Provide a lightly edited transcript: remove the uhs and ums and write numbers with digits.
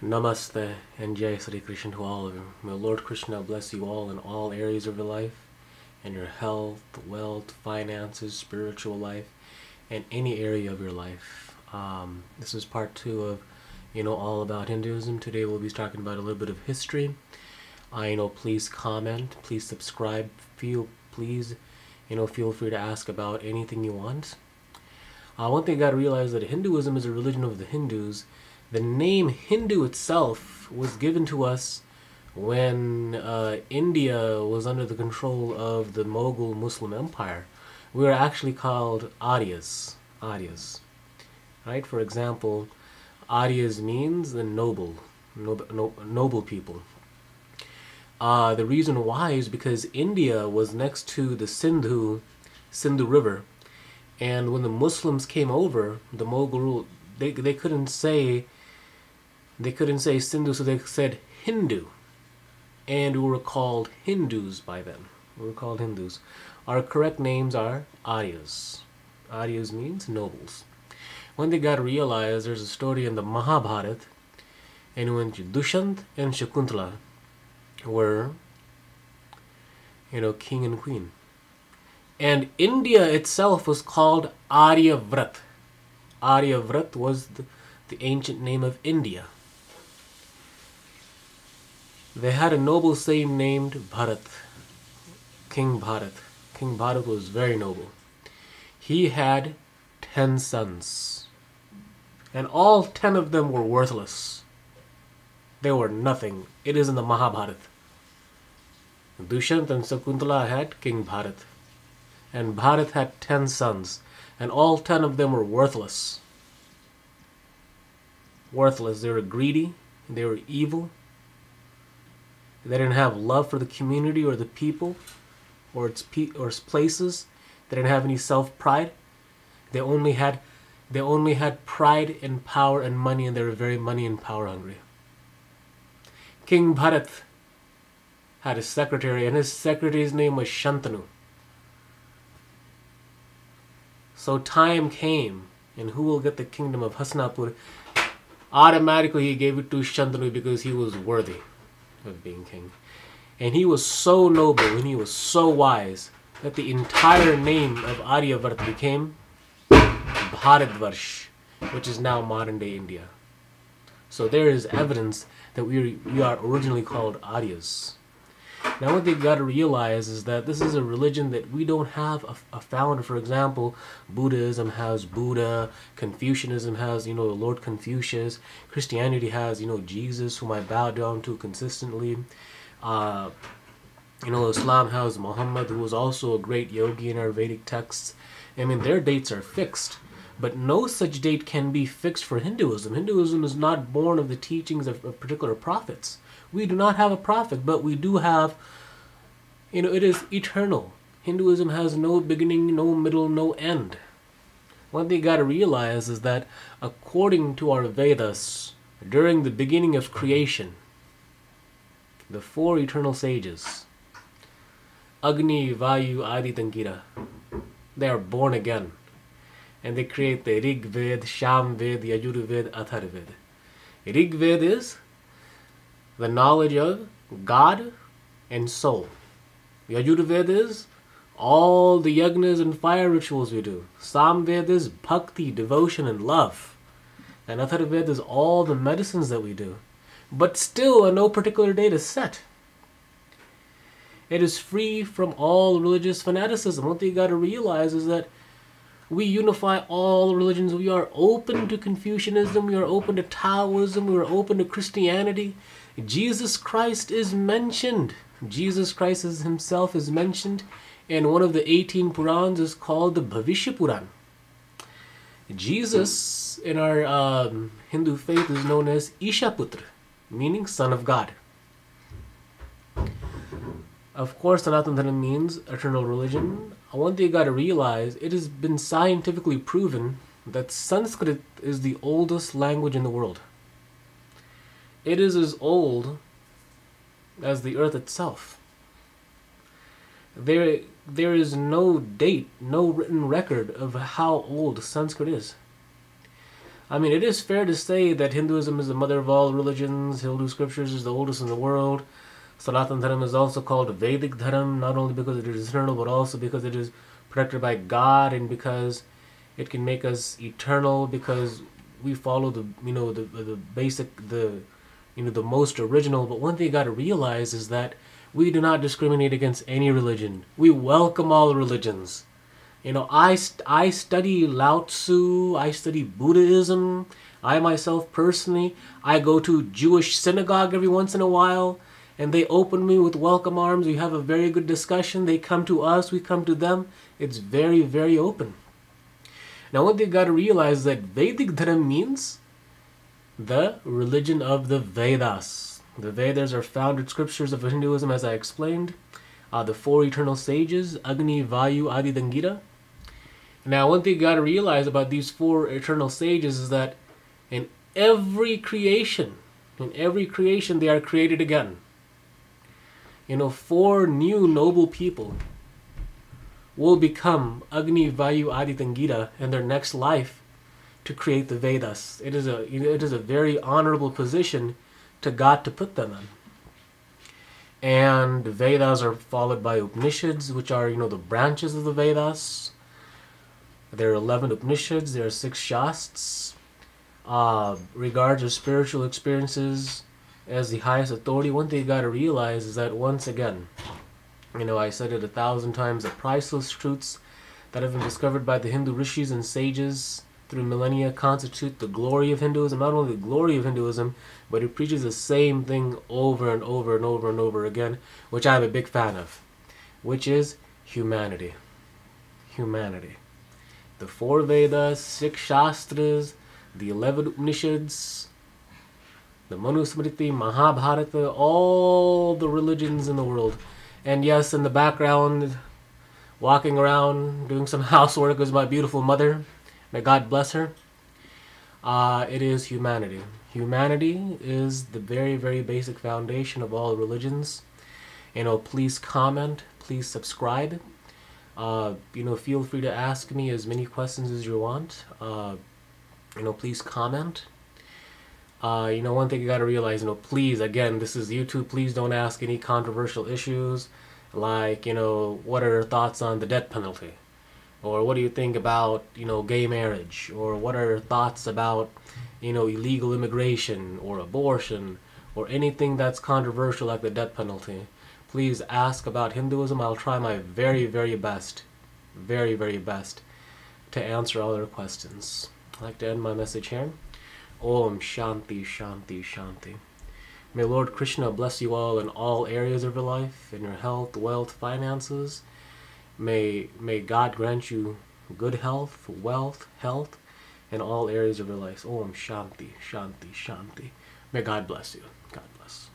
Namaste and Jai Sri Krishna to all of you. May Lord Krishna bless you all in all areas of your life, in your health, wealth, finances, spiritual life, and any area of your life. This is part 2 of, all about Hinduism. Today we'll be talking about a little bit of history. Please comment, please subscribe, feel free to ask about anything you want. One thing you got to realize that Hinduism is a religion of the Hindus. The name Hindu itself was given to us when India was under the control of the Mughal Muslim Empire. We were actually called Aryas. Right? For example, Aryas means the noble people. The reason why is because India was next to the Sindhu River, and when the Muslims came over, the Mughal rule, they couldn't say Sindhu, so they said Hindu, and we were called Hindus by them. We were called Hindus. Our correct names are Aryas. Aryas means nobles. When they got to realize, there's a story in the Mahabharata, and when Dushyant and Shakuntala were, king and queen, and India itself was called Aryavrat. Aryavrat was the ancient name of India. They had a noble same named Bharat, King Bharat. King Bharat was very noble. He had 10 sons, and all 10 of them were worthless. They were nothing. It is in the Mahabharata. Dushyant and Shakuntala had King Bharat, and Bharat had 10 sons, and all 10 of them were worthless. Worthless. They were greedy. They were evil. They didn't have love for the community or the people or its places. They didn't have any self-pride. They only had pride and power and money, and they were very money and power hungry. King Bharat had a secretary, and his secretary's name was Shantanu. So time came, and who will get the kingdom of Hastinapur? Automatically he gave it to Shantanu because he was worthy of being king. And he was so noble and he was so wise that the entire name of Aryavart became Bharatvarsh, which is now modern day India. So there is evidence that we are originally called Aryas. Now what they've got to realize is that this is a religion that we don't have a founder. For example, Buddhism has Buddha, Confucianism has, Lord Confucius, Christianity has, Jesus, whom I bow down to consistently. Islam has Muhammad, who was also a great yogi in our Vedic texts. I mean, their dates are fixed. But no such date can be fixed for Hinduism. Hinduism is not born of the teachings of particular prophets. We do not have a prophet, but we do have, it is eternal. Hinduism has no beginning, no middle, no end. One thing you got to realize is that according to our Vedas, during the beginning of creation, the 4 eternal sages, Agni, Vayu, Adi, Tankira, they are born again. And they create the Rig Ved, Sham Ved, Yajur Ved, Athar Ved. Rig Ved is the knowledge of God and soul. Yajur Ved is all the yagnas and fire rituals we do. Sam Ved is bhakti, devotion and love. And Athar Ved is all the medicines that we do. But still, no particular date is set. It is free from all religious fanaticism. One thing you got to realize is that we unify all religions. We are open to Confucianism. We are open to Taoism. We are open to Christianity. Jesus Christ is mentioned. Jesus Christ himself is mentioned in one of the 18 Purans is called the Bhavishya Puran. Jesus in our Hindu faith is known as Ishaputra, meaning son of God. Of course, Sanatana Dharma means eternal religion. One thing you got to realize, it has been scientifically proven that Sanskrit is the oldest language in the world. It is as old as the earth itself. There is no date, no written record of how old Sanskrit is. I mean, it is fair to say that Hinduism is the mother of all religions. Hindu scriptures is the oldest in the world. Sanatana Dharam is also called Vedic Dharam, not only because it is eternal, but also because it is protected by God, and because it can make us eternal, because we follow the basic, the most original. But one thing you got to realize is that we do not discriminate against any religion. We welcome all religions. I study Lao Tzu, I study Buddhism. I myself personally, I go to Jewish synagogue every once in a while, and they open me with welcome arms. We have a very good discussion. They come to us, we come to them. It's very, very open. Now, what they got to realize is that Vedic Dharam means the religion of the Vedas. The Vedas are founded scriptures of Hinduism, as I explained. The four eternal sages, Agni, Vayu, Adi, Dangita. Now, one thing you got to realize about these four eternal sages is that in every creation, they are created again. Four new noble people will become Agni, Vayu, Adi, Dangita in their next life to create the Vedas. It is a very honorable position to God to put them in. And the Vedas are followed by Upanishads, which are, the branches of the Vedas. There are 11 Upanishads, there are 6 Shastras. Regards our spiritual experiences as the highest authority. One thing you got to realize is that, once again, I said it 1,000 times, the priceless truths that have been discovered by the Hindu rishis and sages through millennia constitute the glory of Hinduism. Not only the glory of Hinduism, but it preaches the same thing over and over and over and over again, which I'm a big fan of, which is humanity. Humanity. The 4 Vedas, 6 Shastras, the 11 Upanishads, the Manusmriti, Mahabharata, all the religions in the world. And yes, in the background, walking around, doing some housework is my beautiful mother. May God bless her. It is humanity. Humanity is the very, very basic foundation of all religions. Please comment, please subscribe. Feel free to ask me as many questions as you want. Please comment. One thing you got to realize, please, again, this is YouTube, please don't ask any controversial issues like, what are your thoughts on the death penalty? Or what do you think about, gay marriage? Or what are your thoughts about, illegal immigration or abortion or anything that's controversial like the death penalty? Please ask about Hinduism. I'll try my very, very best to answer all your questions. I'd like to end my message here. Om Shanti, Shanti, Shanti. May Lord Krishna bless you all in all areas of your life, in your health, wealth, finances. May God grant you good health, wealth, health, in all areas of your life. Om Shanti, Shanti, Shanti. May God bless you. God bless.